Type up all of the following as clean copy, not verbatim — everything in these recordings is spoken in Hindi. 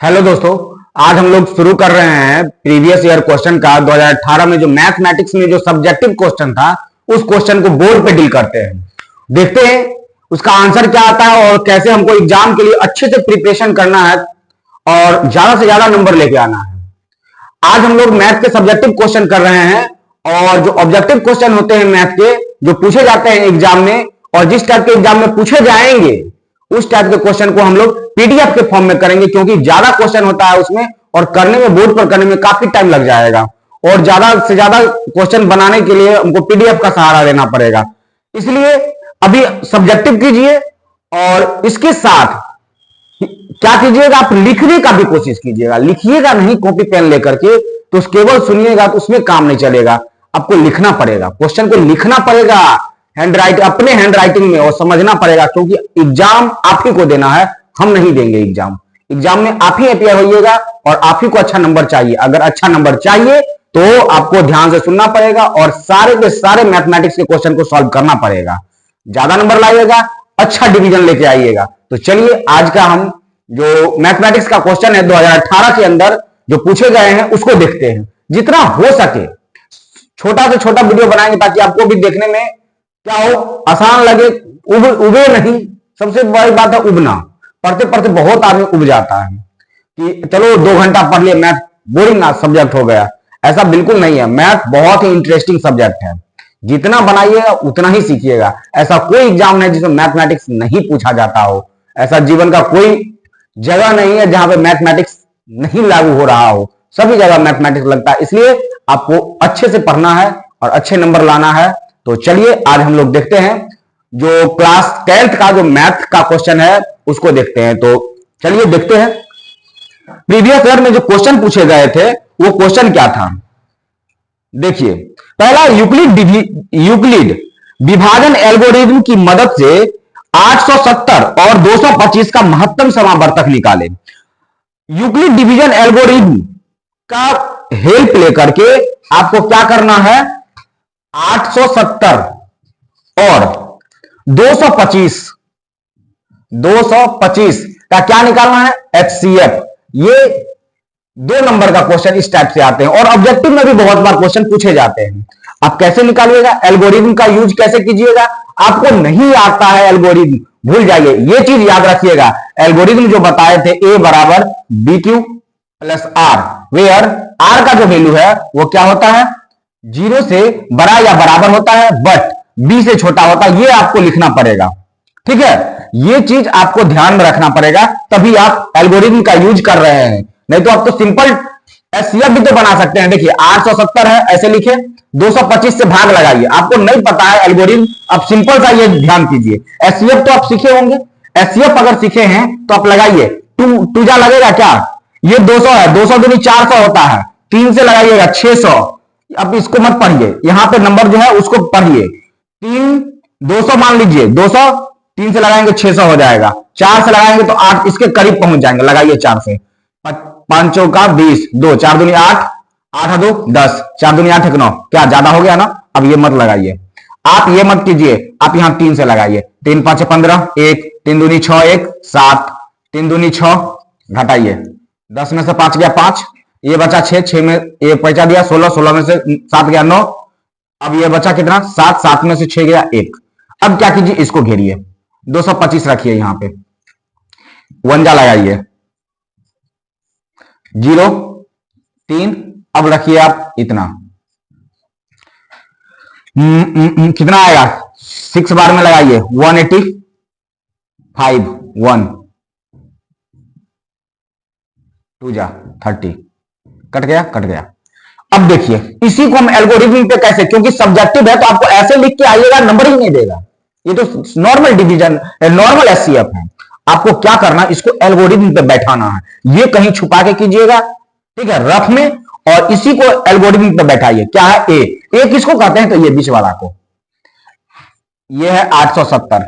हेलो दोस्तों। आज हम लोग शुरू कर रहे हैं प्रीवियस ईयर क्वेश्चन का 2018 में जो मैथमेटिक्स में जो सब्जेक्टिव क्वेश्चन था उस क्वेश्चन को बोर्ड पे डील करते हैं। देखते हैं उसका आंसर क्या आता है और कैसे हमको एग्जाम के लिए अच्छे से प्रिपरेशन करना है और ज्यादा से ज्यादा नंबर लेके आना है। आज हम लोग मैथ के सब्जेक्टिव क्वेश्चन कर रहे हैं और जो ऑब्जेक्टिव क्वेश्चन होते हैं मैथ के जो पूछे जाते हैं एग्जाम में और जिस टाइप के एग्जाम में पूछे जाएंगे उस टाइप के क्वेश्चन को हम लोग पीडीएफ के फॉर्म में करेंगे, क्योंकि ज्यादा क्वेश्चन होता है उसमें और करने में बोर्ड पर करने में काफी टाइम लग जाएगा और ज्यादा से ज्यादा क्वेश्चन बनाने के लिए हमको पीडीएफ का सहारा लेना पड़ेगा। इसलिए अभी सब्जेक्टिव कीजिए और इसके साथ क्या कीजिएगा, आप लिखने का भी कोशिश कीजिएगा। लिखिएगा नहीं कॉपी पेन लेकर के तो केवल सुनिएगा तो उसमें काम नहीं चलेगा। आपको लिखना पड़ेगा, क्वेश्चन को लिखना पड़ेगा अपने हैंड राइटिंग में और समझना पड़ेगा, क्योंकि एग्जाम आप ही को देना है, हम नहीं देंगे। एग्जाम में आप ही अपियर होइएगा और आप ही को अच्छा नंबर चाहिए। अगर अच्छा नंबर चाहिए तो आपको ध्यान से सुनना पड़ेगा और सारे के सारे मैथमेटिक्स के क्वेश्चन को सॉल्व करना पड़ेगा। ज्यादा नंबर लाइएगा, अच्छा डिवीजन लेके आइएगा। तो चलिए आज का हम जो मैथमेटिक्स का क्वेश्चन है 2018 के अंदर जो पूछे गए हैं उसको देखते हैं। जितना हो सके छोटा से छोटा वीडियो बनाएंगे ताकि आपको भी देखने में क्या हो, आसान लगे, उबे नहीं। सबसे बड़ी बात है उबना। पढ़ते पढ़ते बहुत आदमी उब जाता है कि चलो 2 घंटा पढ़ लिया, मैथ बोरिंग ना सब्जेक्ट हो गया। ऐसा बिल्कुल नहीं है। मैथ बहुत ही इंटरेस्टिंग सब्जेक्ट है। जितना बनाइएगा उतना ही सीखिएगा। ऐसा कोई एग्जाम नहीं जिसमें मैथमेटिक्स नहीं पूछा जाता हो। ऐसा जीवन का कोई जगह नहीं है जहां पे मैथमेटिक्स नहीं लागू हो रहा हो। सभी जगह मैथमेटिक्स लगता है। इसलिए आपको अच्छे से पढ़ना है और अच्छे नंबर लाना है। तो चलिए आज हम लोग देखते हैं जो क्लास 10th का जो मैथ का क्वेश्चन है उसको देखते हैं। तो चलिए देखते हैं प्रीवियस ईयर में जो क्वेश्चन पूछे गए थे वो क्वेश्चन क्या था। देखिए, पहला यूक्लिड विभाजन एल्गोरिथम की मदद से 870 और 225 का महत्तम समावर्तक निकाले। यूक्लिड डिवीजन एल्गोरिथम का हेल्प लेकर के आपको क्या करना है, 870 और 225 का क्या निकालना है, एचसीएफ। ये 2 नंबर का क्वेश्चन इस टाइप से आते हैं और ऑब्जेक्टिव में भी बहुत बार क्वेश्चन पूछे जाते हैं। आप कैसे निकालिएगा, एल्गोरिथम का यूज कैसे कीजिएगा। आपको नहीं आता है एल्गोरिथम, भूल जाइए। ये चीज याद रखिएगा, एल्गोरिथम जो बताए थे ए बराबर B Q plus R, where R का जो वैल्यू है वो क्या होता है, 0 से बड़ा या बराबर होता है, बट बी से छोटा होता है। ये आपको लिखना पड़ेगा, ठीक है। ये चीज आपको ध्यान में रखना पड़ेगा, तभी आप एल्गोरिथम का यूज कर रहे हैं। नहीं तो आप तो सिंपल एचसीएफ भी तो बना सकते हैं। देखिए 870 है, ऐसे लिखे, 225 से भाग लगाइए। आपको नहीं पता है एल्गोरिथम, आप सिंपल सा ये ध्यान कीजिए। एचसीएफ तो आप सीखे होंगे, एचसीएफ अगर सीखे हैं तो आप लगाइए। टू जा लगेगा क्या, ये 200 है, 200 दूनी 400 होता है, 3 से लगाइएगा 600। अब इसको मत पढ़िए, यहां पे नंबर जो है उसको पढ़िए। 200 मान लीजिए, 200 3 से लगाएंगे 600 हो जाएगा, 4 से लगाएंगे तो 8 इसके करीब पहुंच जाएंगे। लगाइए 4 से, 5 का 20, 2 4 दूनी 8, 8 2 10, 4 दूनी 8 1 9, क्या ज्यादा हो गया ना। अब ये मत लगाइए, आप ये मत कीजिए, आप यहां 3 से लगाइए। 3 5 15, 1 3 दूनी 6 1 7, 3 दूनी 6, घटाइए 10 में से 5 गया 5, ये बचा 6 में 1 पैसा दिया 16, 16 में से 7 गया 9। अब ये बचा कितना, 7, 7 में से 6 गया 1। अब क्या कीजिए, इसको घेरिए, 225 रखिए, यहां पे 1 जा लगाइए, 0 3। अब रखिए आप इतना, कितना आएगा, 6 बार में लगाइए 185, 1 2 जा 30, कट गया कट गया। अब देखिए इसी को हम एल्गोरिथम पे कैसे, क्योंकि सब्जेक्टिव है तो आपको ऐसे लिख के आइएगा, नंबर ही नहीं देगा। ये तो नॉर्मल डिवीजन, नॉर्मल एचसीएफ है। आपको क्या करना, इसको एल्गोरिथम पे बैठाना है। ये कहीं छुपा के कीजिएगा, ठीक है, रफ में, और इसी को एल्गोरिथम पे बैठाइए। क्या है, ए किसको कहते हैं, तो ये बीच वाला को, ये है 870।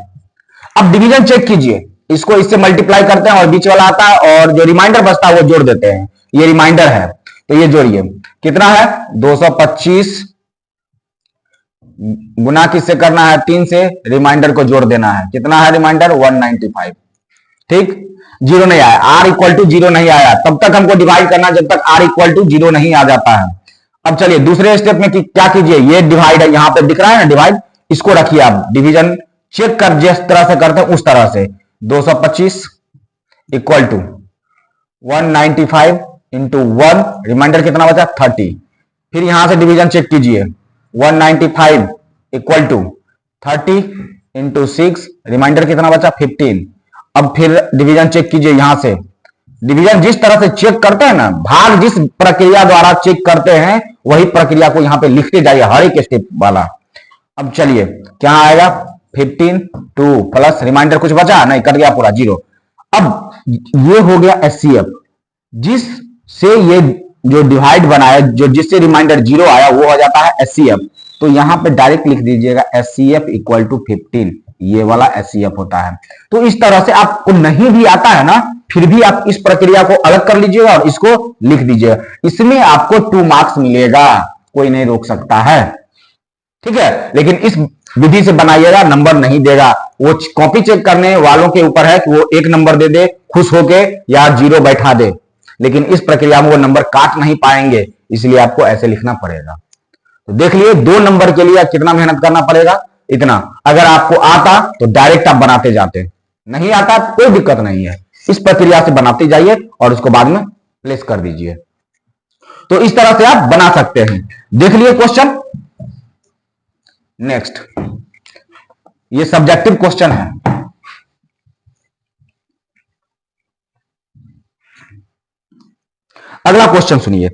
अब डिवीजन चेक कीजिए, इसको इससे मल्टीप्लाई करते हैं और बीच वाला आता है और जो रिमाइंडर बचता है वो जोड़ देते हैं। ये रिमाइंडर है तो ये जोड़िए, कितना है 225 गुना किससे करना है, 3 से, रिमाइंडर को जोड़ देना है। कितना है रिमाइंडर, 195, ठीक। जीरो नहीं आया, आर इक्वल टू जीरो नहीं आया, तब तक हमको डिवाइड करना जब तक आर इक्वल टू जीरो नहीं आ जाता है। अब चलिए दूसरे स्टेप में क्या कीजिए, ये डिवाइड है यहां पे दिख रहा है ना डिवाइड, इसको रखिए आप, डिवीजन चेक कर जिस तरह से करते हैं उस तरह से। 225 इक्वल टू 195 इंटू 1, रिमाइंडर कितना बचा 30। फिर यहां से डिवीजन चेक कीजिए, 195 इक्वल टू 30 इंटू 6, रिमाइंडर कितना बचा 15। अब फिर डिवीजन चेक कीजिए, यहां से डिवीजन जिस तरह से चेक करते हैं ना, भाग जिस प्रक्रिया द्वारा चेक करते हैं वही प्रक्रिया को यहां पे लिखते जाइए हर एक स्टेप वाला। अब चलिए क्या आएगा 15 2 प्लस रिमाइंडर कुछ बचा नहीं, कट गया पूरा जीरो। अब ये हो गया एचसीएफ, जिससे ये जो डिवाइड बनाया, जो जिससे रिमाइंडर जीरो आया वो हो जाता है एचसीएफ। तो यहां पे डायरेक्ट लिख दीजिएगा एचसीएफ इक्वल टू 15, ये वाला एचसीएफ होता है। तो इस तरह से आपको नहीं भी आता है ना, फिर भी आप इस प्रक्रिया को अलग कर लीजिएगा और इसको लिख दीजिएगा, इसमें आपको 2 मार्क्स मिलेगा, कोई नहीं रोक सकता है, ठीक है। लेकिन इस विधि से बनाइएगा, नंबर नहीं देगा, वो कॉपी चेक करने वालों के ऊपर है कि वो 1 नंबर दे दे खुश होके या जीरो बैठा दे, लेकिन इस प्रक्रिया में वो नंबर काट नहीं पाएंगे, इसलिए आपको ऐसे लिखना पड़ेगा। तो देख लिए 2 नंबर के लिए कितना मेहनत करना पड़ेगा, इतना। अगर आपको आता तो डायरेक्ट आप बनाते जाते, नहीं आता कोई दिक्कत नहीं है, इस प्रक्रिया से बनाते जाइए और उसको बाद में प्लेस कर दीजिए। तो इस तरह से आप बना सकते हैं। देख लिए क्वेश्चन। नेक्स्ट, ये सब्जेक्टिव क्वेश्चन है। अगला क्वेश्चन सुनिए।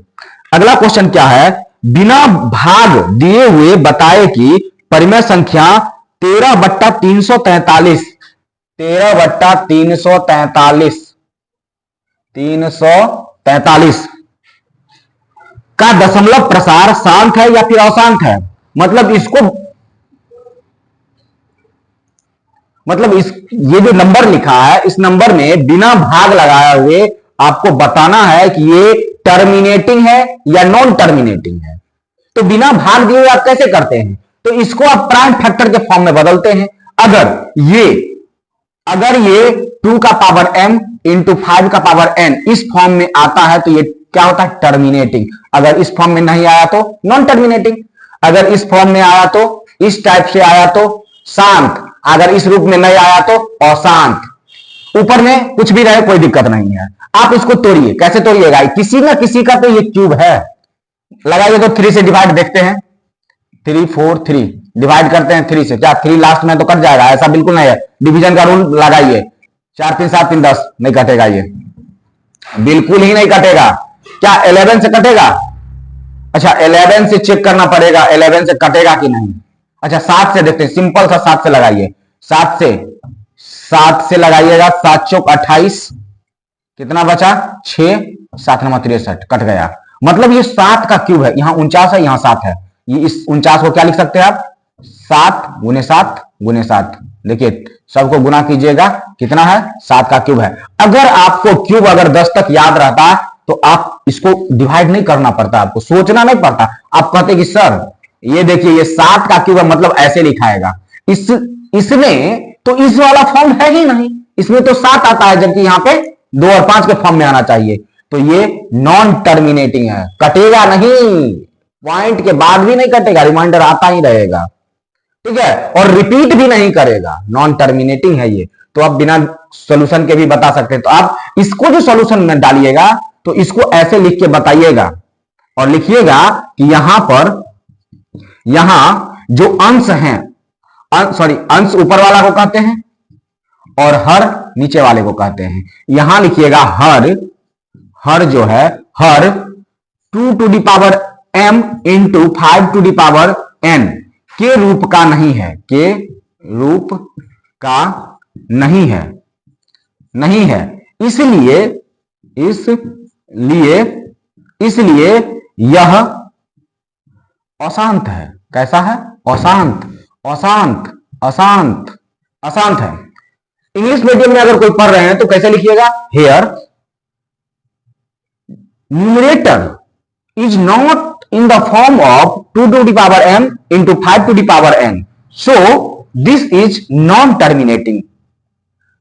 अगला क्वेश्चन क्या है, बिना भाग दिए हुए बताए कि परिमेय संख्या 13/343 343 का दशमलव प्रसार शांत है या फिर अशांत है। मतलब ये जो नंबर लिखा है, इस नंबर में बिना भाग लगाए हुए आपको बताना है कि ये टर्मिनेटिंग है या नॉन टर्मिनेटिंग है। तो बिना भाग दिए हुए आप कैसे करते हैं, तो इसको आप प्राइम फैक्टर के फॉर्म में बदलते हैं। अगर ये 2 का पावर m इंटू 5 का पावर n इस फॉर्म में आता है तो ये क्या होता है, टर्मिनेटिंग। अगर इस फॉर्म में नहीं आया तो नॉन टर्मिनेटिंग। अगर इस फॉर्म में आया तो, इस टाइप से आया तो शांत, अगर इस रूप में नहीं आया तो अशांत। ऊपर में कुछ भी रहे कोई दिक्कत नहीं है। आप इसको तोड़िए, कैसे तोड़िएगा, किसी ना किसी का तो ये क्यूब है, लगाइए तो 3 से डिवाइड देखते हैं, 3 4 3 डिवाइड करते हैं 3 से, क्या 3 लास्ट में तो कट जाएगा, ऐसा बिल्कुल नहीं है। डिवीजन का रूल लगाइए, 4 3 7 3 10, नहीं कटेगा, ये बिल्कुल ही नहीं कटेगा। क्या 11 से कटेगा? अच्छा 11 से चेक करना पड़ेगा 11 से कटेगा कि नहीं। अच्छा 7 से देखते हैं, सिंपल सा 7 से लगाइए, 7 से लगाइएगा, 7 चौक 28, कितना बचा 6, 7 नंबर 63, कट गया। मतलब ये 7 का क्यूब है, यहां 49 है, यहां 7 है। ये इस 49 को क्या लिख सकते हैं आप, 7 गुने 7 गुने 7। देखिए सबको गुना कीजिएगा, कितना है 7 का क्यूब है। अगर आपको क्यूब अगर 10 तक याद रहता तो आप इसको डिवाइड नहीं करना पड़ता, आपको सोचना नहीं पड़ता। आप कहते कि सर ये देखिए ये 7 का क्यूब है, मतलब ऐसे लिखाएगा। इसमें तो इस वाला फॉर्म है ही नहीं, इसमें तो 7 आता है, जबकि यहां पे 2 और 5 के फॉर्म में आना चाहिए। तो ये नॉन टर्मिनेटिंग है, कटेगा नहीं, पॉइंट के बाद भी नहीं कटेगा, रिमाइंडर आता ही रहेगा, ठीक है, और रिपीट भी नहीं करेगा, नॉन टर्मिनेटिंग है ये। तो आप बिना सॉल्यूशन के भी बता सकते हैं। तो आप इसको जो सॉल्यूशन में डालिएगा तो इसको ऐसे लिख के बताइएगा और लिखिएगा कि यहां जो अंश हैं, अंश ऊपर वाला को कहते हैं और हर नीचे वाले को कहते हैं। यहां लिखिएगा हर जो है हर 2 to the power m into 5 to the power n के रूप का नहीं है, के रूप का नहीं है। इसलिए यह अशांत है। कैसा है? अशांत है। इंग्लिश मीडियम में अगर कोई पढ़ रहे हैं तो कैसे लिखिएगा, here numerator is not in the form of 2 to the power m into 5 to the power n, so this is non terminating।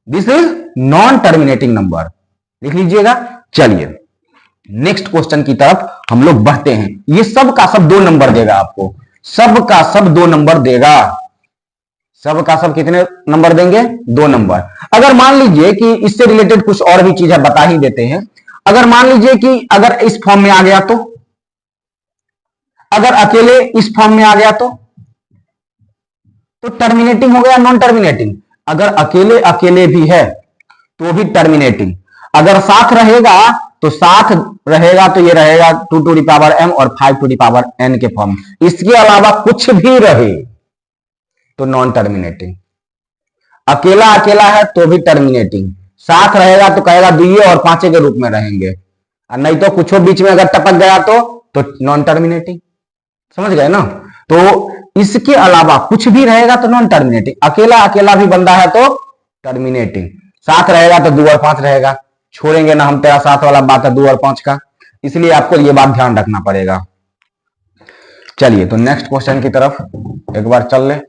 This is non terminating number, लिख लीजिएगा। चलिए नेक्स्ट क्वेश्चन की तरफ हम लोग बढ़ते हैं। ये सब का सब 2 नंबर देगा आपको, सब का सब 2 नंबर देगा, सब का सब कितने नंबर देंगे? 2 नंबर। अगर मान लीजिए कि इससे रिलेटेड कुछ और भी चीजें बता ही देते हैं। अगर मान लीजिए कि अगर इस फॉर्म में आ गया तो, अगर अकेले इस फॉर्म में आ गया तो टर्मिनेटिंग हो गया, नॉन टर्मिनेटिंग। अगर अकेले अकेले भी है तो भी टर्मिनेटिंग। अगर साथ रहेगा तो साथ रहेगा तो ये रहेगा 2 टू द पावर m और 5 टू द पावर n के फॉर्म। इसके अलावा कुछ भी रहे तो नॉन टर्मिनेटिंग। अकेला अकेला है तो भी टर्मिनेटिंग, साथ रहेगा तो कहेगा दुइये और पांचे के रूप में रहेंगे, और नहीं तो कुछ बीच में अगर टपक गया तो नॉन टर्मिनेटिंग। समझ गए ना? तो इसके अलावा कुछ भी रहेगा तो नॉन टर्मिनेटिंग, अकेला अकेला भी बंदा है तो टर्मिनेटिंग, साथ रहेगा तो 2 और 5 रहेगा। छोड़ेंगे ना हम, तेरा साथ वाला बात है 2 और 5 का, इसलिए आपको ये बात ध्यान रखना पड़ेगा। चलिए तो नेक्स्ट क्वेश्चन की तरफ एक बार चल ले।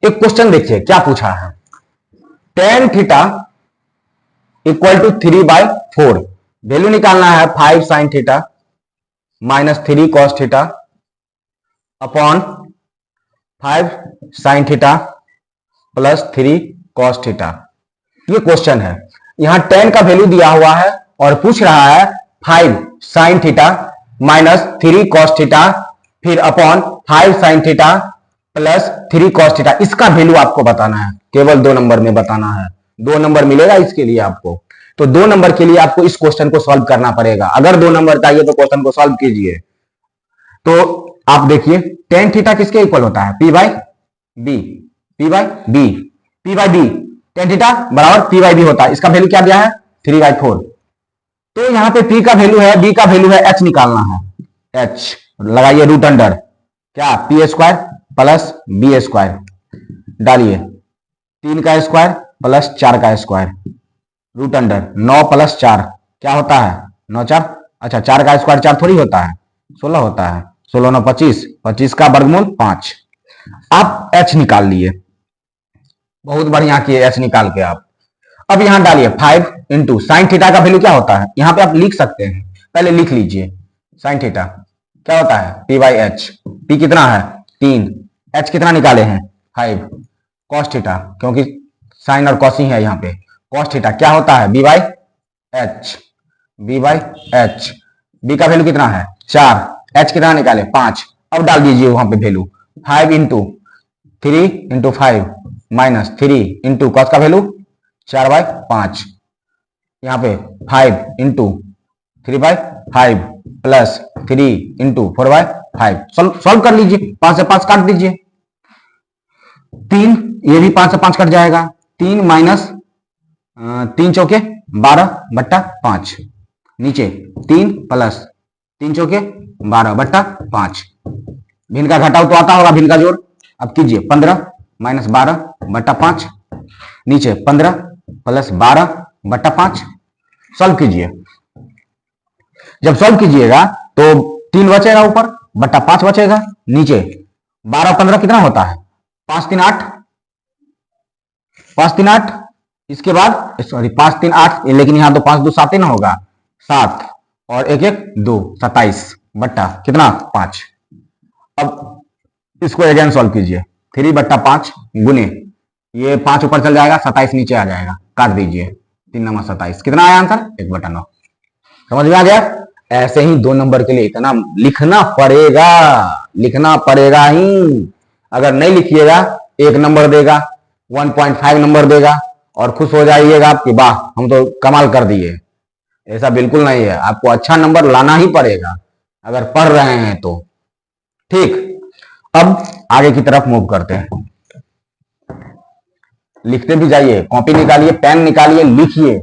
एक क्वेश्चन देखिए क्या पूछा है। Tan theta equal to 3/4, value निकालना है 5 sign theta minus 3 cos theta upon 5 sign theta plus 3 cos theta. ये क्वेश्चन है। यहां टेन का वैल्यू दिया हुआ है और पूछ रहा है 5 sign theta minus 3 cos theta फिर upon 5 sign theta plus 3 cos theta. इसका वैल्यू आपको बताना है, केवल 2 नंबर में बताना है। 2 नंबर मिलेगा इसके लिए आपको, तो 2 नंबर के लिए आपको इस क्वेश्चन को सॉल्व करना पड़ेगा। अगर 2 नंबर चाहिए तो क्वेश्चन को सॉल्व कीजिए। तो आप देखिए टेन थीटा किसके इक्वल होता है? P by B, P by B, P by B, tan theta बराबर पी बाई बी होता है। इसका वैल्यू क्या दिया है? 3/4। तो यहां पे पी का वैल्यू है, बी का वैल्यू है, एच निकालना है। एच लगाइए रूट अंडर क्या? P square plus B square, डालिए 3 का स्क्वायर प्लस 4 का स्क्वायर, रूट अंडर 9 प्लस 4 क्या होता है? 9 4, अच्छा 4 का स्क्वायर 4 थोड़ी होता है, 16 होता है। 16 9 25, 25 का वर्गमूल 5। आप एच निकाल लिए, बहुत बढ़िया किए एच निकाल के आप। अब यहां डालिए 5 इंटू साइन थीटा का वैल्यू क्या होता है? यहां पे आप लिख सकते हैं, पहले लिख लीजिए। साइन थीटा क्या होता है? P by H. पी कितना है? 3, एच कितना निकाले हैं? 5। कॉस थीटा, क्योंकि साइन और कॉस ही है यहाँ पे, कॉस थीटा क्या होता है? B by H, B by H. B का वैल्यू कितना है? 4, एच कितना निकाले? 5। अब डाल दीजिए वहां पे value 5 into 3 into 5 minus 3 into cos का वैल्यू 4/5, यहाँ पे 5 इंटू 3/5 प्लस 3 इंटू 4/5। सॉल्व कर लीजिए, 5 से 5 काट दीजिए, 3, ये भी 5 से 5 कट जाएगा। 3 माइनस 3 चौके 12/5, नीचे 3 प्लस 3 चौके 12/5। भिन्न का घटाव तो आता होगा, भिन्न का जोड़। अब कीजिए 15 माइनस 12/5, नीचे 15 प्लस 12/5। सॉल्व कीजिए, जब सॉल्व कीजिएगा तो 3 बचेगा, ऊपर बट्टा 5 बचेगा, नीचे 12 15 कितना होता है? 5 3 8, 5 3 8। इसके बाद सॉरी 5 3 8, लेकिन यहां तो 5 2 7 ही ना होगा, 7 और 1 1 2, 27 बट्टा कितना? 5। अब इसको अगेन सॉल्व कीजिए, 3/5 गुने ये 5 ऊपर चल जाएगा, 27 नीचे आ जाएगा, काट दीजिए, 3 नंबर 27। कितना आया आंसर? 1/9। समझ में आ गया? ऐसे ही 2 नंबर के लिए इतना लिखना पड़ेगा, लिखना पड़ेगा ही। अगर नहीं लिखिएगा 1 नंबर देगा, 1.5 नंबर देगा और खुश हो जाइएगा आपकी, वाह हम तो कमाल कर दिए। ऐसा बिल्कुल नहीं है, आपको अच्छा नंबर लाना ही पड़ेगा अगर पढ़ रहे हैं तो। ठीक, अब आगे की तरफ मूव करते हैं। लिखते भी जाइए, कॉपी निकालिए, पेन निकालिए, लिखिए।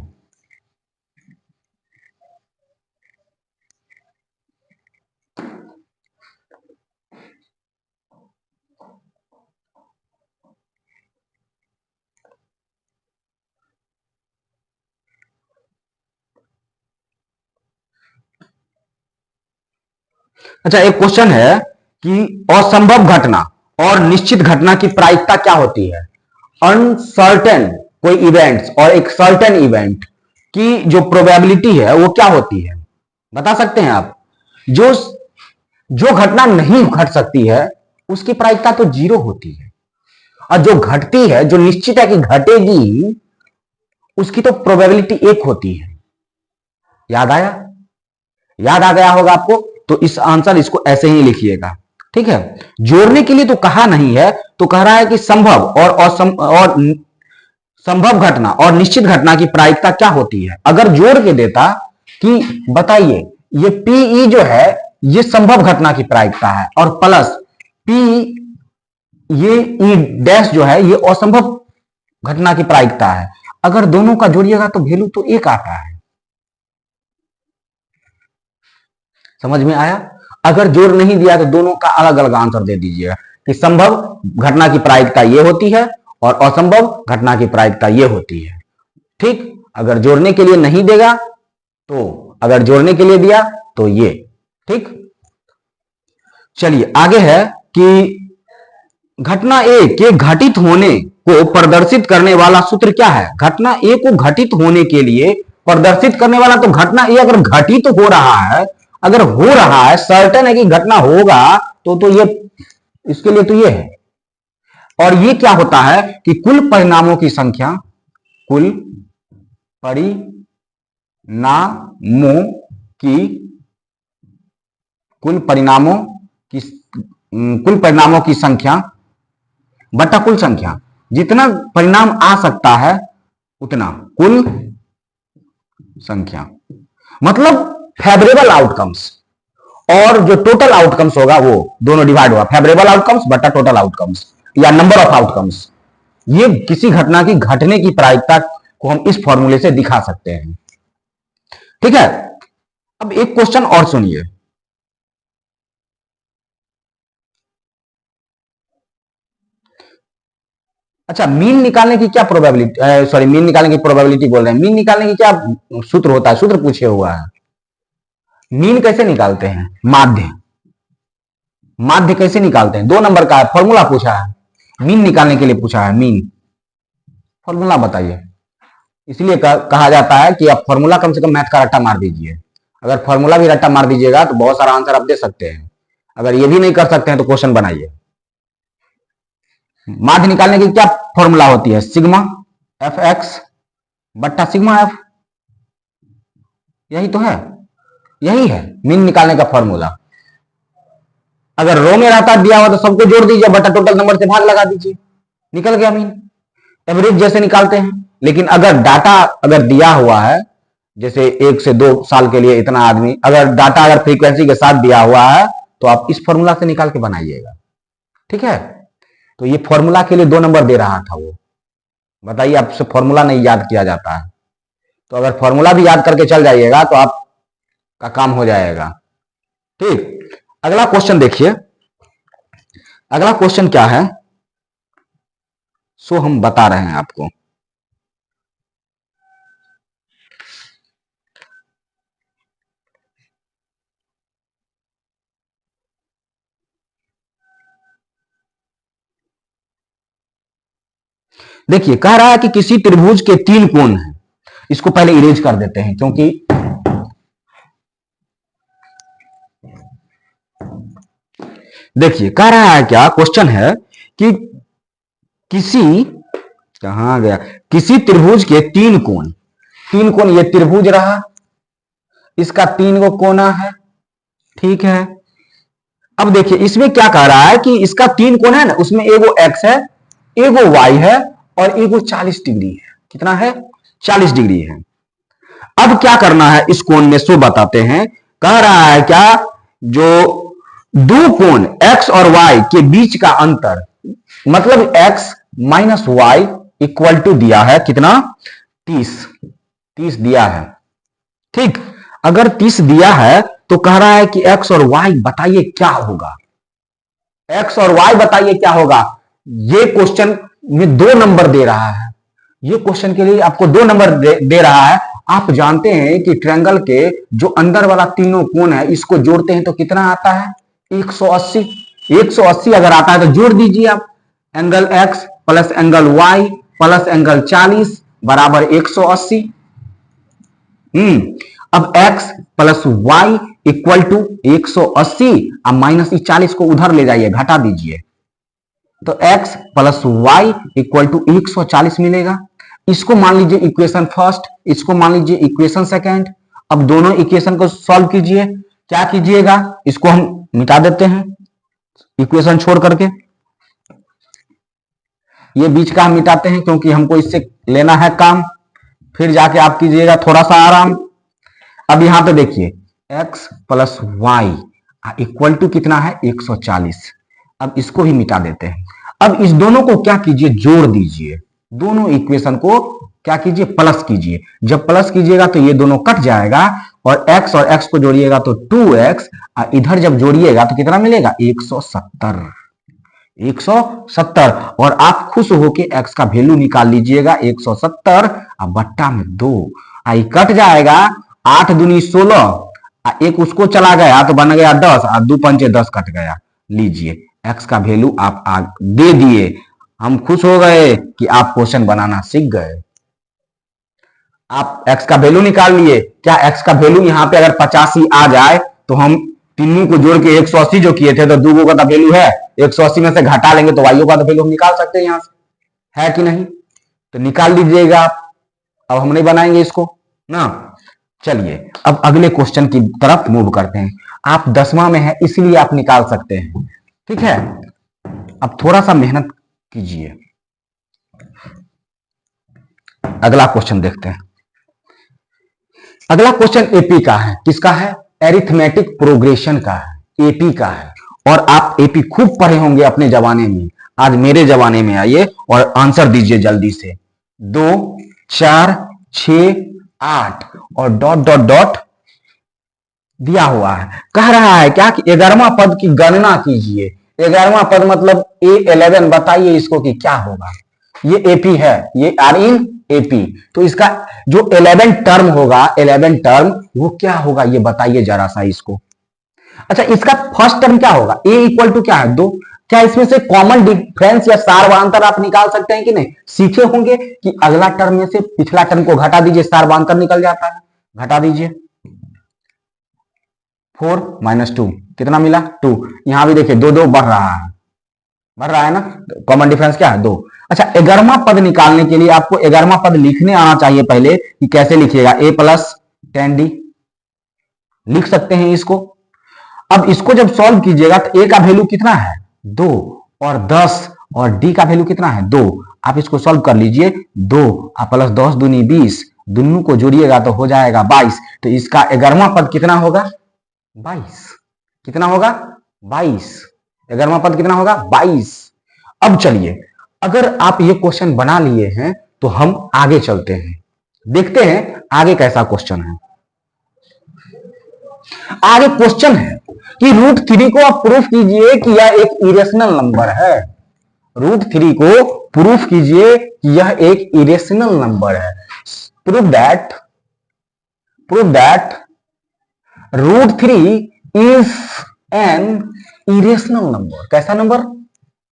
अच्छा, एक क्वेश्चन है कि असंभव घटना और निश्चित घटना की प्रायिकता क्या होती है? अनसर्टेन कोई इवेंट्स और एक सर्टेन इवेंट की जो प्रोबेबिलिटी है वो क्या होती है, बता सकते हैं आप? जो जो घटना नहीं घट सकती है उसकी प्रायिकता तो 0 होती है, और जो घटती है, जो निश्चित है कि घटेगी, उसकी तो प्रोबेबिलिटी 1 होती है। याद आया? याद आ गया होगा आपको? तो इस आंसर इसको ऐसे ही लिखिएगा, ठीक है। जोड़ने के लिए तो कहा नहीं है, तो कह रहा है कि संभव और संभव घटना और निश्चित घटना की प्रायिकता क्या होती है। अगर जोड़ के देता कि बताइए ये पीई जो है ये संभव घटना की प्रायिकता है, और प्लस पी ये ई डैश जो है ये असंभव घटना की प्रायिकता है, अगर दोनों का जोड़िएगा तो वैल्यू तो 1 आता है। समझ में आया? अगर जोड़ नहीं दिया तो दोनों का अलग अलग आंसर दे दीजिएगा कि संभव घटना की प्रायिकता ये होती है और असंभव घटना की प्रायिकता ये होती है, ठीक। अगर जोड़ने के लिए नहीं देगा तो, अगर जोड़ने के लिए दिया तो ये, ठीक। चलिए आगे है कि घटना ए के घटित होने को प्रदर्शित करने वाला सूत्र क्या है? घटना ए को घटित होने के लिए प्रदर्शित करने वाला, तो घटना ए अगर घटित हो रहा है, अगर हो रहा है, सर्टेन है कि घटना होगा, तो ये इसके लिए तो ये है। और ये क्या होता है कि कुल परिणामों की संख्या, कुल परिणामों की, कुल परिणामों की संख्या बटा कुल संख्या, जितना परिणाम आ सकता है उतना कुल संख्या, मतलब फेवरेबल आउटकम्स और जो टोटल आउटकम्स होगा वो दोनों डिवाइड होगा, फेवरेबल आउटकम्स बटा टोटल आउटकम्स या नंबर ऑफ आउटकम्स। ये किसी घटना की घटने की प्रायिकता को हम इस फॉर्मूले से दिखा सकते हैं, ठीक है। अब एक क्वेश्चन और सुनिए। अच्छा, मीन निकालने की क्या प्रोबेबिलिटी, सॉरी मीन निकालने की प्रोबेबिलिटी बोल रहे हैं, मीन निकालने की क्या सूत्र होता है? सूत्र पूछे हुआ है। मीन कैसे निकालते हैं? माध्य, माध्य कैसे निकालते हैं? 2 नंबर का है, फॉर्मूला पूछा है, मीन निकालने के लिए पूछा है, मीन फॉर्मूला बताइए। इसलिए कहा जाता है कि आप फॉर्मूला कम से कम मैथ का रट्टा मार दीजिए। अगर फॉर्मूला भी रट्टा मार दीजिएगा तो बहुत सारा आंसर आप दे सकते हैं। अगर ये भी नहीं कर सकते हैं तो क्वेश्चन बनाइए। माध्य निकालने की क्या फॉर्मूला होती है? सिग्मा एफ एक्स बट्टा सिग्मा एफ, यही तो है, यही है मीन निकालने का फॉर्मूला। अगर रो में रहता दिया हुआ तो सबको जोड़ दीजिए, बटा टोटल नंबर से भाग लगा दीजिए, निकल गया मीन। एवरेज जैसे निकालते हैं, लेकिन अगर डाटा अगर दिया हुआ है, जैसे 1 से 2 साल के लिए इतना आदमी, अगर डाटा अगर फ्रीक्वेंसी के साथ दिया हुआ है तो आप इस फॉर्मूला से निकाल के बनाइएगा, ठीक है। तो ये फॉर्मूला के लिए 2 नंबर दे रहा था वो। बताइए, आपसे फॉर्मूला नहीं याद किया जाता है, तो अगर फॉर्मूला भी याद करके चल जाइएगा तो आपका काम हो जाएगा, ठीक। अगला क्वेश्चन देखिए, अगला क्वेश्चन क्या है सो हम बता रहे हैं आपको। देखिए, कह रहा है कि किसी त्रिभुज के 3 कोण हैं। इसको पहले इरेज कर देते हैं, क्योंकि देखिए कह रहा है क्या, क्वेश्चन है कि किसी, कहां गया, किसी त्रिभुज के 3 कोण, 3 कोण, ये त्रिभुज रहा, इसका 3 गो कोना है, ठीक है। अब देखिए इसमें क्या कह रहा है कि इसका 3 कोण है ना, उसमें एगो एक्स है, एगो वाई है और एगो 40 डिग्री है। कितना है? 40 डिग्री है। अब क्या करना है इस कोण में सो बताते हैं। कह रहा है क्या, जो 2 कोण x और y के बीच का अंतर, मतलब x minus y equal to दिया है कितना? 30 दिया है, ठीक। अगर 30 दिया है तो कह रहा है कि x और y बताइए क्या होगा, x और y बताइए क्या होगा। ये क्वेश्चन में 2 नंबर दे रहा है, ये क्वेश्चन के लिए आपको 2 नंबर दे रहा है। आप जानते हैं कि ट्रायंगल के जो अंदर वाला तीनों कोण है इसको जोड़ते हैं तो कितना आता है? 180 180 अगर आता है तो जोड़ दीजिए आप, angle x plus angle y plus angle 40 बराबर 180। अब x plus y equal to 180, अब माइनस 40 को उधर ले जाइए, घटा दीजिए, तो x plus y equal to 140 मिलेगा। इसको मान लीजिए इक्वेशन फर्स्ट, इसको मान लीजिए इक्वेशन सेकेंड। अब दोनों इक्वेशन को सॉल्व कीजिए। क्या कीजिएगा, इसको हम मिटा देते हैं इक्वेशन छोड़ करके, ये बीच का हम मिटाते हैं क्योंकि हमको इससे लेना है काम। फिर जाके आप कीजिएगा थोड़ा सा आराम। अब यहां पे देखिए x plus y equal to कितना है 140। अब इसको ही मिटा देते हैं। अब इस दोनों को क्या कीजिए, जोड़ दीजिए, दोनों इक्वेशन को क्या कीजिए, प्लस कीजिए। जब प्लस कीजिएगा तो ये दोनों कट जाएगा और x को जोड़िएगा तो 2x, इधर जब जोड़िएगा तो कितना मिलेगा 170। 170 और आप खुश होके x का वैल्यू निकाल लीजिएगा 170 और बट्टा में 2 आई कट जाएगा। 8 दूनी 16, एक उसको चला गया तो बन गया 10 और 2 पंचे 10 कट गया। लीजिए x का वैल्यू आप दे दिए। हम खुश हो गए कि आप क्वेश्चन बनाना सीख गए। आप x का वैल्यू निकाल लिए। क्या x का वैल्यू यहाँ पे अगर 85 आ जाए तो हम तीनों को जोड़ के 180 जो किए थे तो दूगों का तो वैल्यू है, 180 में से घटा लेंगे तो वाइयों का तो वैल्यू हम निकाल सकते हैं यहां से, है कि नहीं? तो निकाल लीजिएगा आप। अब हम नहीं बनाएंगे इसको ना। चलिए अब अगले क्वेश्चन की तरफ मूव करते हैं। आप 10वां में है इसलिए आप निकाल सकते हैं, ठीक है। अब थोड़ा सा मेहनत कीजिए, अगला क्वेश्चन देखते हैं। अगला क्वेश्चन एपी का है। किसका है? एरिथमेटिक प्रोग्रेशन का है, एपी का है। और आप एपी खूब पढ़े होंगे अपने जमाने में। आज मेरे जमाने में आइए और आंसर दीजिए जल्दी से। 2 4 6 8 और डॉट डॉट डॉट दिया हुआ है। कह रहा है क्या कि 11वां पद की गणना कीजिए। 11वां पद मतलब A11, बताइए इसको कि क्या होगा। ये एपी है, ये आर इन एपी, तो इसका जो 11 टर्म होगा, 11 टर्म वो क्या होगा ये बताइए जरा सा इसको। अच्छा, इसका फर्स्ट टर्म क्या होगा? ए इक्वल टू क्या है 2। क्या इसमें से कॉमन डिफरेंस या सारवांतर आप निकाल सकते हैं कि नहीं? सीखे होंगे कि अगला टर्म में से पिछला टर्म को घटा दीजिए, सारवांतर निकल जाता है। घटा दीजिए, 4 - 2 कितना मिला 2। यहां भी देखिए 2 2 बढ़ रहा है ना। कॉमन डिफरेंस क्या है 2। अच्छा, 11वां पद निकालने के लिए आपको 11वां पद लिखने आना चाहिए पहले कि कैसे लिखिएगा। a प्लस 10d लिख सकते हैं इसको। अब इसको जब सॉल्व कीजिएगा तो a का वैल्यू कितना है 2 और 10 और d का वैल्यू कितना है 2। आप इसको सॉल्व कर लीजिए। 2 प्लस 10 दूनी 20, दोनों को जोड़िएगा तो हो जाएगा 22। तो इसका 11वां पद कितना होगा 22। कितना होगा 22। 11वां पद कितना होगा 22। अब चलिए, अगर आप ये क्वेश्चन बना लिए हैं तो हम आगे चलते हैं, देखते हैं आगे कैसा क्वेश्चन है। आगे क्वेश्चन है कि √3 को आप प्रूफ कीजिए कि यह एक इरेशनल नंबर है। √3 को प्रूफ कीजिए कि यह एक इरेशनल नंबर है। Proof that √3 is an irrational number. कैसा नंबर?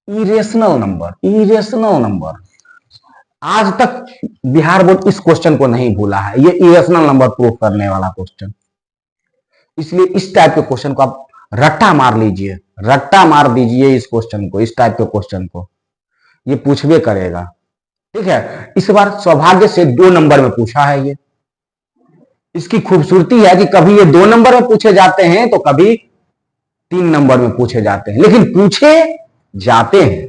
Irrational number. आज तक बिहार बोर्ड इस क्वेश्चन को नहीं भूला है, ये इरेशनल नंबर प्रूफ करने वाला क्वेश्चन। इसलिए इस टाइप के क्वेश्चन को आप रट्टा मार लीजिए, रट्टा मार दीजिए इस क्वेश्चन को, इस टाइप के क्वेश्चन को, ये पूछबे करेगा। ठीक है, इस बार सौभाग्य से 2 नंबर में पूछा है। ये इसकी खूबसूरती है कि कभी ये 2 नंबर में पूछे जाते हैं तो कभी 3 नंबर में पूछे जाते हैं, लेकिन पूछे जाते हैं।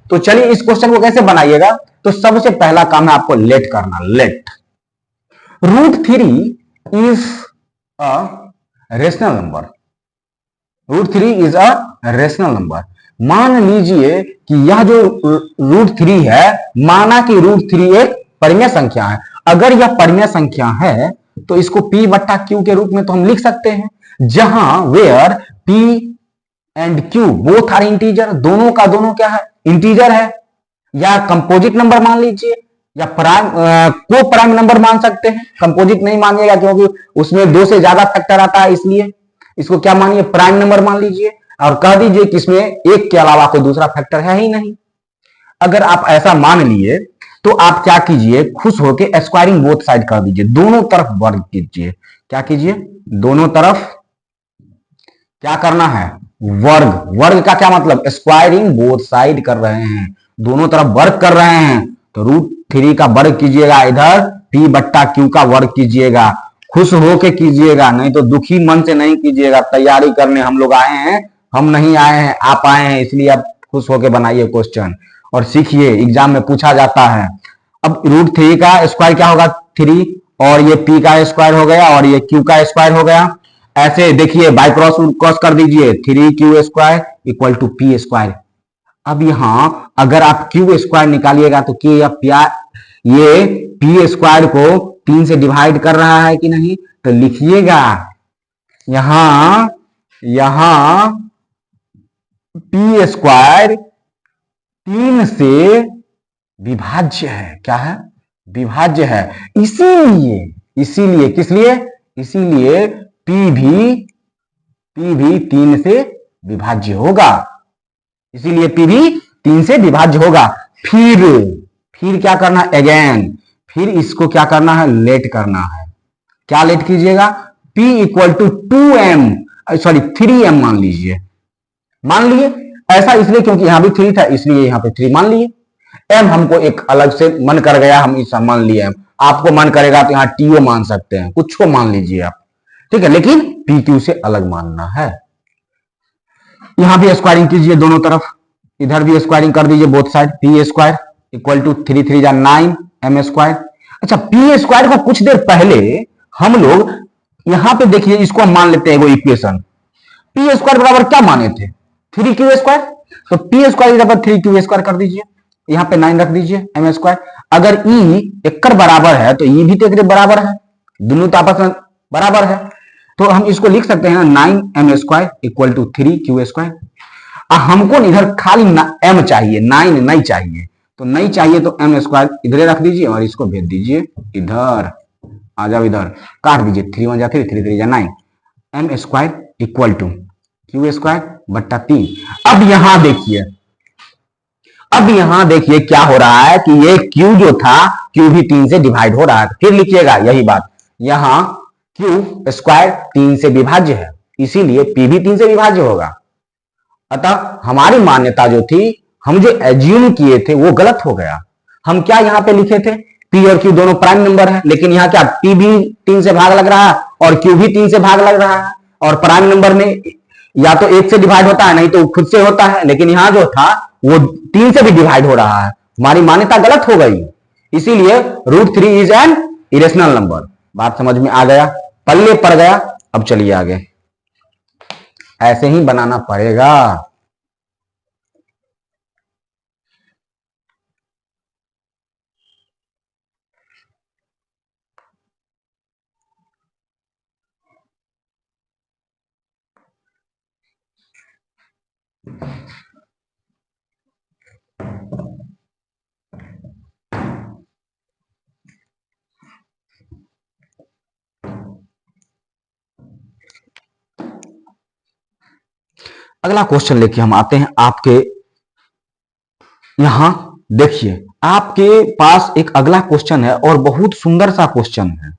तो चलिए इस क्वेश्चन को कैसे बनाइएगा। तो सबसे पहला काम है आपको लेट करना। Let √3 is a rational number. √3 is a rational number. मान लीजिए कि यह जो √3 है, माना कि √3 एक परिमेय संख्या है। अगर यह परिमेय संख्या है तो इसको P/Q के रूप में तो हम लिख सकते हैं, जहां where P and Q both are integer, दोनों का दोनों क्या है इंटीजर है, या कंपोजिट नंबर मान लीजिए, या प्राइम को प्राइम नंबर मान सकते हैं। कंपोजिट नहीं मानिएगा क्योंकि उसमें 2 से ज्यादा फैक्टर आता है, इसलिए इसको क्या मानिए प्राइम नंबर मान लीजिए। और कह दीजिए कि इसमें एक के अलावा कोई दूसरा फैक्टर है ही नहीं। अगर आप ऐसा मान लिए तो आप क्या कीजिए, खुश होकर स्क्वायरिंग बोथ साइड कर दीजिए, दोनों तरफ वर्ग कीजिए। क्या कीजिए, दोनों तरफ क्या करना है, वर्ग। वर्ग का क्या मतलब, स्क्वायरिंग बोथ साइड कर रहे हैं, दोनों तरफ वर्ग कर रहे हैं। तो √3 का वर्ग कीजिएगा, इधर P/Q का वर्ग कीजिएगा। खुश होके कीजिएगा, नहीं तो दुखी मन से नहीं कीजिएगा। तैयारी करने हम लोग आए हैं, हम नहीं आए हैं, आप आए हैं, इसलिए आप खुश होके बनाइए क्वेश्चन और सीखिए, एग्जाम में पूछा जाता है। अब √3 का स्क्वायर क्या होगा, 3, और ये P का स्क्वायर हो गया और ये Q का स्क्वायर हो गया। ऐसे देखिए, बाई क्रॉस क्रॉस कर दीजिए, 3Q square equal to P square. अब यहां अगर आप Q स्क्वायर निकालिएगा तो ये P स्क्वायर को 3 से डिवाइड कर रहा है कि नहीं, तो लिखिएगा यहां P स्क्वायर 3 से विभाज्य है। क्या है, विभाज्य है। इसीलिए किस लिए, इसीलिए P भी 3 से विभाज्य होगा, इसीलिए P भी 3 से विभाज्य होगा। फिर क्या करना है, अगेन फिर इसको क्या करना है, लेट करना है। क्या लेट कीजिएगा, P इक्वल टू 3m मान लीजिए। मान लिए ऐसा इसलिए क्योंकि यहां भी 3 था, इसलिए यहां पे 3 मान लिए। m हमको एक अलग से मन कर गया, हम इस मान लिए। आपको मन करेगा तो यहाँ TO मान सकते हैं, कुछ को मान लीजिए आप, ठीक है, लेकिन PQ से अलग मानना है। यहां भी स्क्वायरिंग कीजिए दोनों तरफ, इधर भी स्क्वायरिंग कर दीजिए both side. P square equal to 3 3 जा 9 m स्क्वायर। अच्छा, P स्क्वायर को कुछ देर पहले हम लोग यहां पे देखिए, इसको हम मान लेते हैं वो इक्वेशन। P स्क्वायर बराबर क्या माने थे, 3Q स्क्वायर। तो P स्क्वायर बराबर 3Q स्क्वायर कर दीजिए, यहां पे 9 रख दीजिए m स्क्वायर। अगर E एक बराबर है तो E भी तो एक बराबर है, दोनों तो आपस में बराबर है, तो हम इसको लिख सकते हैं 9m square equal to 3Q square. हमको इधर खाली m चाहिए, 9 नहीं चाहिए, तो नहीं चाहिए तो m स्क्वायर इधर रख दीजिए और इसको भेज दीजिए इधर। आ जाओ इधर, काट दीजिए, 3 1 जा 3 3 3 जा 9 m square equal to Q square बट्टा 3। अब यहां देखिए क्या हो रहा है कि ये Q जो था, Q भी 3 से डिवाइड हो रहा है। फिर लिखिएगा यही बात, यहां Q स्क्वायर 3 से विभाज्य है, इसीलिए P भी 3 से विभाज्य होगा। अतः हमारी मान्यता जो थी, हम जो एज्यूम किए थे वो गलत हो गया। हम क्या यहां पे लिखे थे, P और Q दोनों प्राइम नंबर है, लेकिन यहां क्या P भी 3 से भाग लग रहा है और Q भी 3 से भाग लग रहा है। और प्राइम नंबर में या तो 1 से डिवाइड होता है, नहीं तो खुद से होता है, लेकिन यहां जो था वो 3 से भी डिवाइड हो रहा है। हमारी मान्यता गलत हो गई, इसीलिए √3 इज एन इरेशनल नंबर। बात समझ में आ गया, पल्ले पड़ गया। अब चलिए आगे, ऐसे ही बनाना पड़ेगा। अगला क्वेश्चन लेके हम आते हैं आपके यहां। देखिए, आपके पास एक अगला क्वेश्चन है और बहुत सुंदर सा क्वेश्चन है।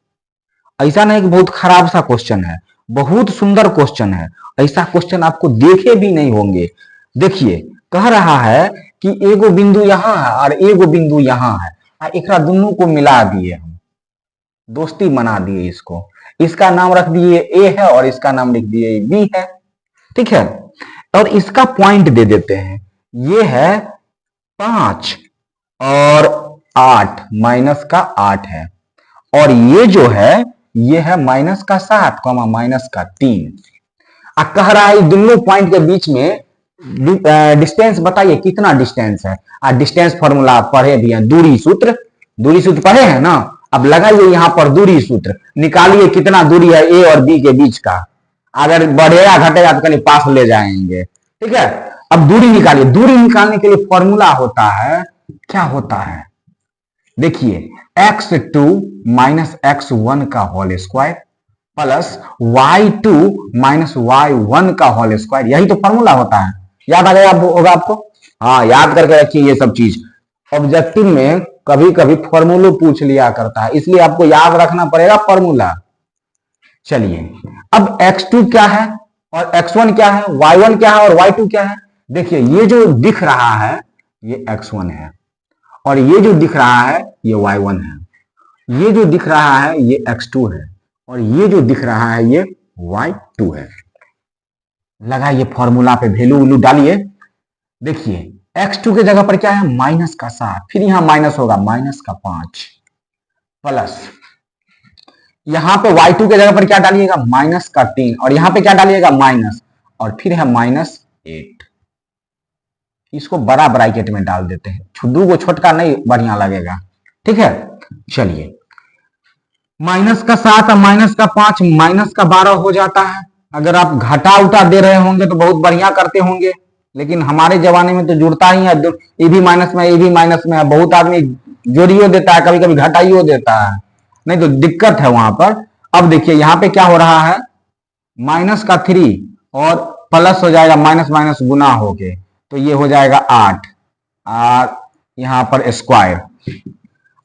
ऐसा नहीं कि बहुत खराब सा क्वेश्चन है, बहुत सुंदर क्वेश्चन है। ऐसा क्वेश्चन आपको देखे भी नहीं होंगे। देखिए, कह रहा है कि एगो बिंदु यहां है और एगो बिंदु यहां है, एक दोनों को मिला दिए, हम दोस्ती बना दिए इसको। इसका नाम रख दिए A है और इसका नाम लिख दिए B है, ठीक है। और इसका पॉइंट दे देते हैं, ये है 5 और 8, माइनस का 8 है, और ये जो है ये है माइनस का 7 माइनस का 3। कह रहा है दोनों पॉइंट के बीच में डिस्टेंस बताइए कितना डिस्टेंस है। डिस्टेंस फॉर्मूला पढ़े भी हैं, दूरी सूत्र पढ़े हैं ना। अब लगाइए यहां पर दूरी सूत्र, निकालिए कितना दूरी है A और B के बीच का। अगर बढ़ेगा घटेगा तो कहीं पास ले जाएंगे, ठीक है। अब दूरी निकालिए, दूरी निकालने के लिए फॉर्मूला होता है, क्या होता है, देखिए x2 माइनस x1 का whole square plus y2 minus y1 का होल स्क्वायर, यही तो फॉर्मूला होता है। याद आ गया होगा आपको? हाँ, याद करके रखिए ये सब चीज। ऑब्जेक्टिव में कभी कभी फॉर्मूला पूछ लिया करता है, इसलिए आपको याद रखना पड़ेगा फॉर्मूला। चलिए, अब x2 क्या है और x1 क्या है, y1 क्या है और y2 क्या है। देखिए, ये जो दिख रहा है ये x1 है, और ये जो दिख रहा है ये y1 है, ये जो दिख रहा है ये x2 है, और ये जो दिख रहा है ये y2 है। लगाइए फॉर्मूला पे वैल्यू वैल्यू डालिए। देखिए, x2 के जगह पर क्या है, माइनस का 7, फिर यहां माइनस होगा माइनस का 5, प्लस यहां पे y2 के जगह पर क्या डालिएगा, माइनस का 3, और यहां पे क्या डालिएगा, माइनस, और फिर है माइनस 8। इसको बड़ा ब्रैकेट में डाल देते हैं, छुद्दू को छोटका नहीं बढ़िया लगेगा, ठीक है। चलिए, माइनस का 7 और माइनस का 5 माइनस का 12 हो जाता है। अगर आप घटा उठा दे रहे होंगे तो बहुत बढ़िया करते होंगे, लेकिन हमारे जमाने में तो जुड़ता ही है, ये भी माइनस में, ये भी माइनस में है। बहुत आदमी जोड़ियो देता है, कभी कभी घटाइयो देता है, नहीं तो दिक्कत है वहां पर। अब देखिए यहाँ पे क्या हो रहा है, माइनस का 3 और प्लस हो जाएगा माइनस माइनस गुना होके, तो ये हो जाएगा 8 और यहां पर स्क्वायर।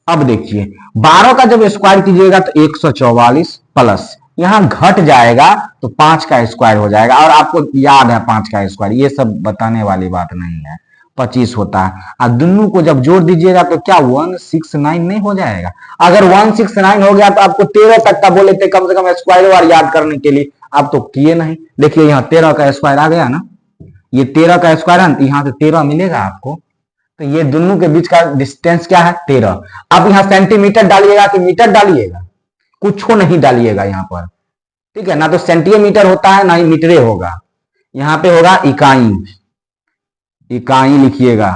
अब देखिए 12 का जब स्क्वायर कीजिएगा तो 144, प्लस यहां घट जाएगा तो 5 का स्क्वायर हो जाएगा, और आपको याद है 5 का स्क्वायर, ये सब बताने वाली बात नहीं है, 25 होता है। और दोनों को जब जोड़ दीजिएगा तो क्या 169 नहीं हो जाएगा। अगर 169 हो गया तो आपको 13 तक का बोले थे कम से कम स्क्वायर वार याद करने के लिए, आप तो किए नहीं। देखिए यहाँ 13 का स्क्वायर आ गया ना, ये 13 का स्क्वायर है, यहां से 13 मिलेगा आपको, तो ये दोनों के बीच का डिस्टेंस क्या है, 13। अब यहां सेंटीमीटर डालिएगा कि मीटर डालिएगा, कुछ नहीं डालिएगा यहाँ पर, ठीक है ना। तो सेंटीमीटर होता है ना ही मीटरे होगा, यहाँ पे होगा इकाई, इकाई लिखिएगा,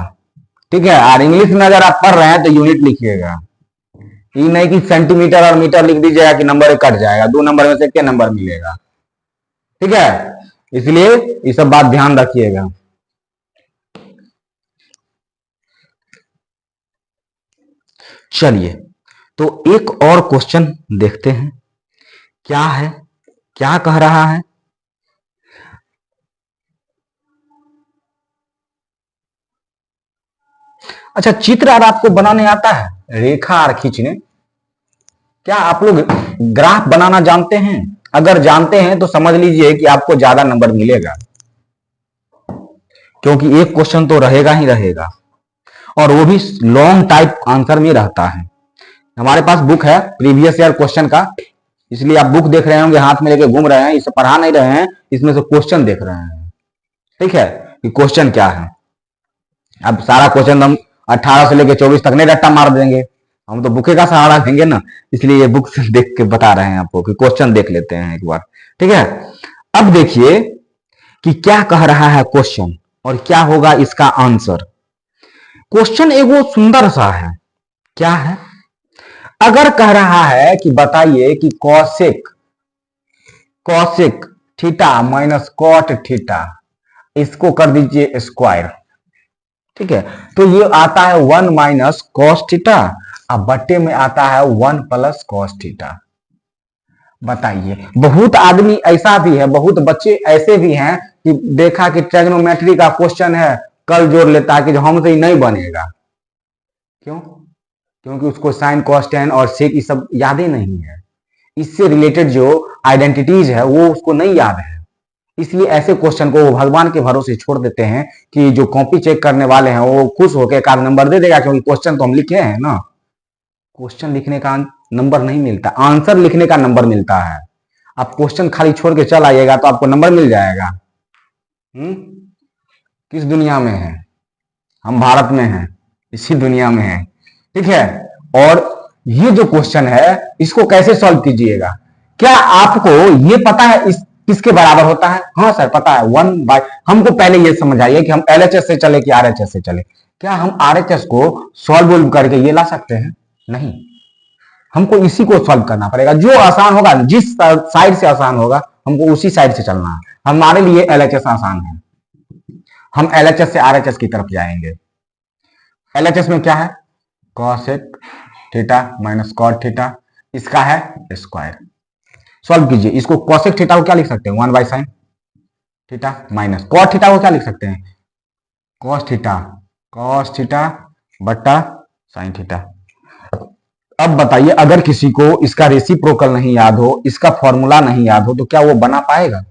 ठीक है। और इंग्लिश में अगर आप पढ़ रहे हैं तो यूनिट लिखिएगा, ये नहीं कि सेंटीमीटर और मीटर लिख दीजिएगा कि नंबर कट जाएगा, 2 नंबर में से क्या नंबर मिलेगा, ठीक है। इसलिए ये सब बात ध्यान रखिएगा। चलिए, तो एक और क्वेश्चन देखते हैं क्या है, क्या कह रहा है। अच्छा, चित्र और आपको बनाने आता है, रेखा और खींचने, क्या आप लोग ग्राफ बनाना जानते हैं? अगर जानते हैं तो समझ लीजिए कि आपको ज्यादा नंबर मिलेगा, क्योंकि एक क्वेश्चन तो रहेगा ही रहेगा, और वो भी लॉन्ग टाइप आंसर में रहता है। हमारे पास बुक है प्रीवियस ईयर क्वेश्चन का, इसलिए आप बुक देख रहे होंगे, हाथ में लेके घूम रहे हैं, इसे पढ़ा नहीं रहे हैं, इसमें से क्वेश्चन देख रहे हैं, ठीक है, कि क्वेश्चन क्या है। अब सारा क्वेश्चन हम 18 से लेके 24 तक नहीं रट्टा मार देंगे, हम तो बुके का सहारा देंगे ना, इसलिए ये बुक से देख के बता रहे हैं आपको कि क्वेश्चन देख लेते हैं एक बार, ठीक है। अब देखिए कि क्या कह रहा है क्वेश्चन और क्या होगा इसका आंसर। क्वेश्चन एगो सुंदर सा है, क्या है, अगर कह रहा है कि बताइए कि cosec, cosec theta minus cot theta, इसको कर दीजिए स्क्वायर, ठीक है। तो ये आता है 1 माइनस कॉस थीटा, अब बट्टे में आता है 1 प्लस कॉस थीटा। बताइए, बहुत आदमी ऐसा भी है, बहुत बच्चे ऐसे भी हैं कि देखा कि ट्रिग्नोमेट्री का क्वेश्चन है, कल जोड़ लेता है कि जो हमसे ही नहीं बनेगा। क्यों? क्योंकि उसको साइन कॉस टेन और सेक ये सब याद ही नहीं है, इससे रिलेटेड जो आइडेंटिटीज है वो उसको नहीं याद है, इसलिए ऐसे क्वेश्चन को वो भगवान के भरोसे छोड़ देते हैं कि जो कॉपी चेक करने वाले हैं वो खुश होकर एक आध नंबर दे देगा, क्योंकि क्वेश्चन तो हम लिखे हैं ना। क्वेश्चन लिखने का नंबर नहीं मिलता, आंसर लिखने का नंबर मिलता है। आप क्वेश्चन खाली छोड़ के चल आइएगा तो आपको नंबर मिल जाएगा। किस दुनिया में है? हम भारत में हैं, इसी दुनिया में है, ठीक है। और ये जो क्वेश्चन है इसको कैसे सॉल्व कीजिएगा, क्या आपको ये पता है इस किसके बराबर होता है? हाँ सर पता है, 1/, हमको पहले ये समझ आइए कि हम एलएचएस से चले कि आरएचएस से चले। क्या हम आरएचएस को सॉल्व करके ये ला सकते हैं? नहीं, हमको इसी को सॉल्व करना पड़ेगा, जो आसान होगा, जिस साइड से आसान होगा हमको उसी साइड से चलना है। हमारे लिए एलएचएस आसान है, हम एलएचएस से आरएचएस की तरफ जाएंगे। एलएचएस में क्या है, cosec theta minus cot theta, इसका है स्क्वायर। सॉल्व कीजिए। इसको कॉसेक थीटा को क्या लिख सकते हैं, 1/sin theta minus cos theta को क्या लिख सकते हैं, कॉस थीटा बट्टा साइन थीटा। अब बताइए, अगर किसी को इसका रेसिप्रोकल नहीं याद हो, इसका फॉर्मूला नहीं याद हो, तो क्या वो बना पाएगा,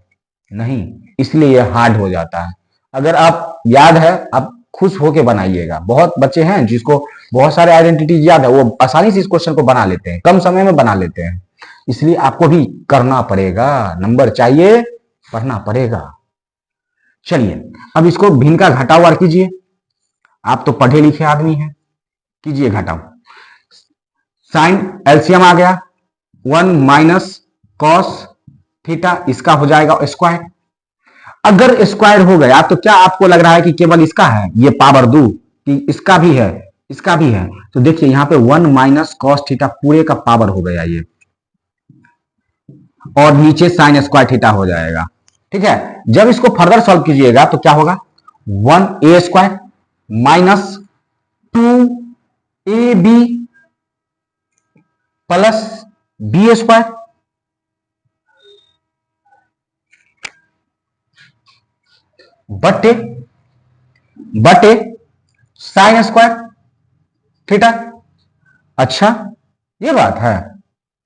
नहीं, इसलिए ये हार्ड हो जाता है। अगर आप याद है, आप खुश होके बनाइएगा। बहुत बच्चे हैं जिसको बहुत सारे आइडेंटिटीज याद है, वो आसानी से इस क्वेश्चन को बना लेते हैं, कम समय में बना लेते हैं। इसलिए आपको भी करना पड़ेगा, नंबर चाहिए, पढ़ना पड़ेगा। चलिए अब इसको भिन्न का घटाव और कीजिए। आप तो पढ़े लिखे आदमी हैं, कीजिए घटाव। साइन एलसीएम आ गया, 1 माइनस कॉस थीटा, इसका हो जाएगा स्क्वायर। अगर स्क्वायर हो गया तो क्या आपको लग रहा है कि केवल इसका है, ये पावर दू कि इसका भी है, इसका भी है? तो देखिए यहां पे 1 माइनस कॉस थीटा पूरे का पावर हो गया ये, और नीचे साइन स्क्वायर थीटा हो जाएगा। ठीक है, जब इसको फर्दर सॉल्व कीजिएगा तो क्या होगा, 1a square minus 2ab plus B square, बटे बटे साइन स्क्वायर थीटा। अच्छा, ये बात है,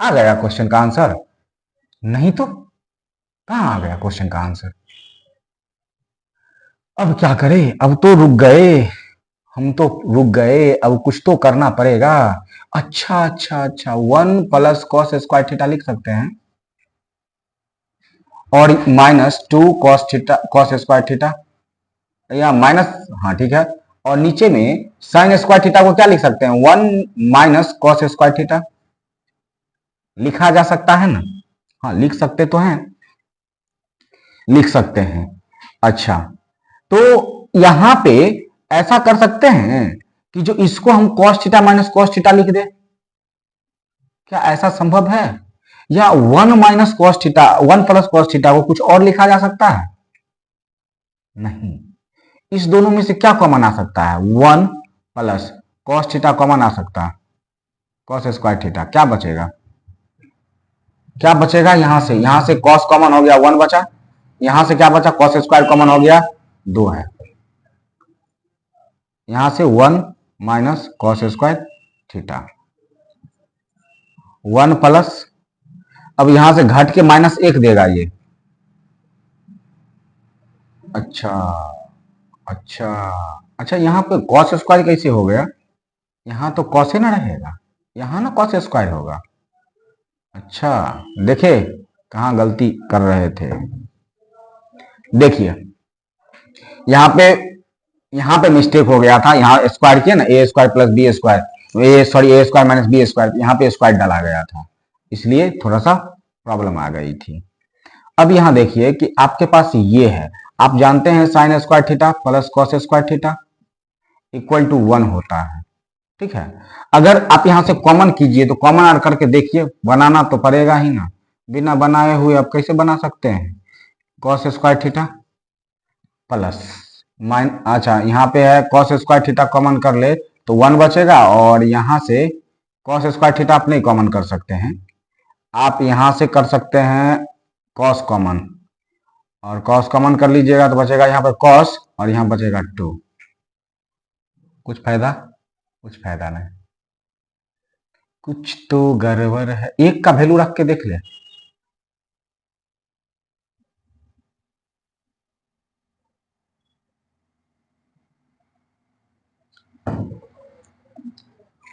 आ गया क्वेश्चन का आंसर? नहीं तो कहां आ गया क्वेश्चन का आंसर? अब क्या करें, अब तो रुक गए, हम तो रुक गए, अब कुछ तो करना पड़ेगा। अच्छा अच्छा अच्छा, 1 प्लस कॉस स्क्वायर थीटा लिख सकते हैं, और minus 2 cos theta, cos square theta, या माइनस, हाँ ठीक है, और नीचे में साइन स्क्वायर थीटा को क्या लिख सकते हैं, 1 माइनस कॉस स्क्वायर थीटा, लिखा जा सकता है ना? हाँ लिख सकते तो हैं, लिख सकते हैं। अच्छा, तो यहां पे ऐसा कर सकते हैं कि जो इसको हम cos theta minus cos theta लिख दे, क्या ऐसा संभव है? या 1 minus cos theta, 1 plus cos theta को कुछ और लिखा जा सकता है? नहीं, इस दोनों में से क्या कॉमन आ सकता है, 1 प्लस cos थीटा कॉमन आ सकता है, cos स्क्वायर थीटा, क्या बचेगा, क्या बचेगा? यहां से cos कॉमन हो गया, 1 बचा, यहां से क्या बचा, cos स्क्वायर कॉमन हो गया, 2 है, यहां से 1 minus cos square theta, 1 plus, अब यहां से घट के माइनस 1 देगा ये। अच्छा अच्छा अच्छा, यहाँ पे कॉस स्क्वायर कैसे हो गया, यहाँ तो कॉस ही ना रहेगा, यहाँ ना कॉस स्क्वायर होगा। अच्छा, देखे कहाँ गलती कर रहे थे। देखिए यहाँ पे मिस्टेक हो गया था, यहाँ स्क्वायर किया ना, ए स्क्वायर प्लस बी स्क्वायर, ए सॉरी ए स्क्वायर माइनस बी स्क्वायर, यहाँ पे स्क्वायर डाला गया था, इसलिए थोड़ा सा प्रॉब्लम आ गई थी। अब यहाँ देखिए कि आपके पास ये है, आप जानते हैं sin square theta plus cos square theta equal to 1 होता है। ठीक है, अगर आप यहां से कॉमन कीजिए तो कॉमन आर करके देखिए, बनाना तो पड़ेगा ही ना, बिना बनाए हुए आप कैसे बना सकते हैं, cos square theta plus mine, अच्छा यहाँ पे है कॉस स्क्वायर थीटा कॉमन कर ले तो 1 बचेगा, और यहां से कॉस स्क्वायर थीटा आप नहीं कॉमन कर सकते हैं, आप यहां से कर सकते हैं कॉस कॉमन, और कॉस कॉमन कर लीजिएगा तो बचेगा यहाँ पर कॉस, और यहाँ बचेगा 2। कुछ फायदा, कुछ फायदा नहीं, कुछ तो गड़बड़ है, एक का वैल्यू रख के देख ले।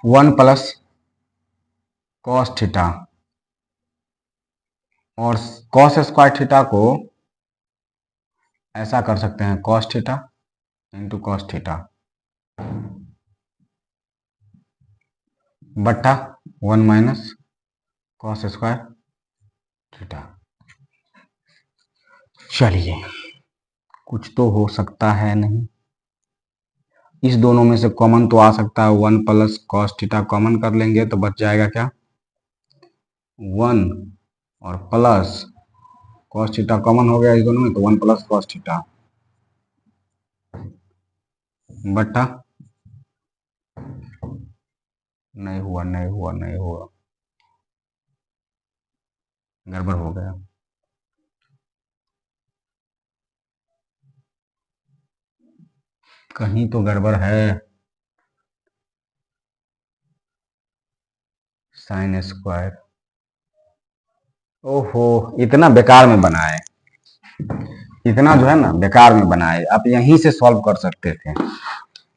वन प्लस कॉस थीटा, और कॉस स्क्वायर थीटा को ऐसा कर सकते हैं, cos theta into cos theta बट्टा 1 माइनस कॉस स्क्वायर थीटा। चलिए कुछ तो हो सकता है, नहीं इस दोनों में से कॉमन तो आ सकता है, 1 प्लस कॉस थीटा कॉमन कर लेंगे तो बच जाएगा क्या, 1, और प्लस कॉस थीटा कॉमन हो गया इस दोनों में तो 1 प्लस कॉस थीटा बट्टा, नहीं हुआ नहीं हुआ नहीं हुआ गड़बड़ हो गया। कहीं तो गड़बड़ है। साइन स्क्वायर, ओहो, इतना बेकार में बना है, इतना जो है ना बेकार में बना है। आप यहीं से सॉल्व कर सकते थे।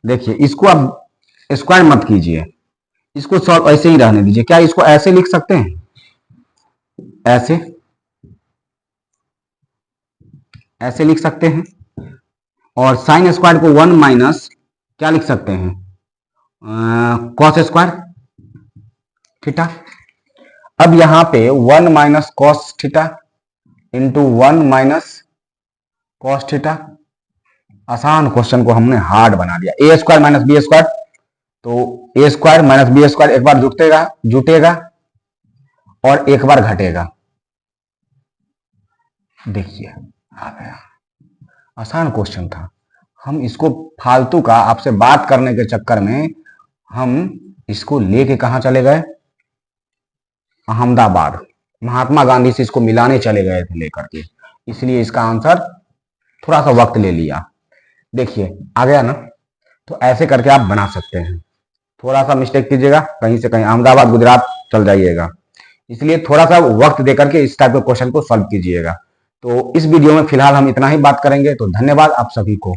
देखिए इसको आप स्क्वायर मत कीजिए, इसको सॉल्व ऐसे ही रहने दीजिए। क्या इसको ऐसे लिख सकते हैं? ऐसे, ऐसे लिख सकते हैं। और साइन स्क्वायर को 1 माइनस क्या लिख सकते हैं? Cos square theta. अब यहां पे 1 minus cos theta into 1 minus cos theta. आसान क्वेश्चन को हमने हार्ड बना दिया। ए स्क्वायर माइनस बी स्क्वायर, तो ए स्क्वायर माइनस बी स्क्वायर एक बार जुटेगा और एक बार घटेगा। देखिए आ गया, आसान क्वेश्चन था। हम इसको फालतू का आपसे बात करने के चक्कर में हम इसको लेके कहां चले गए? अहमदाबाद, महात्मा गांधी से इसको मिलाने चले गए थे लेकर के, इसलिए इसका आंसर थोड़ा सा वक्त ले लिया। देखिए आ गया ना? तो ऐसे करके आप बना सकते हैं। थोड़ा सा मिस्टेक कीजिएगा, कहीं से कहीं अहमदाबाद गुजरात चल जाइएगा, इसलिए थोड़ा सा वक्त देकर के इस टाइप के क्वेश्चन को सॉल्व कीजिएगा। तो इस वीडियो में फिलहाल हम इतना ही बात करेंगे। तो धन्यवाद आप सभी को।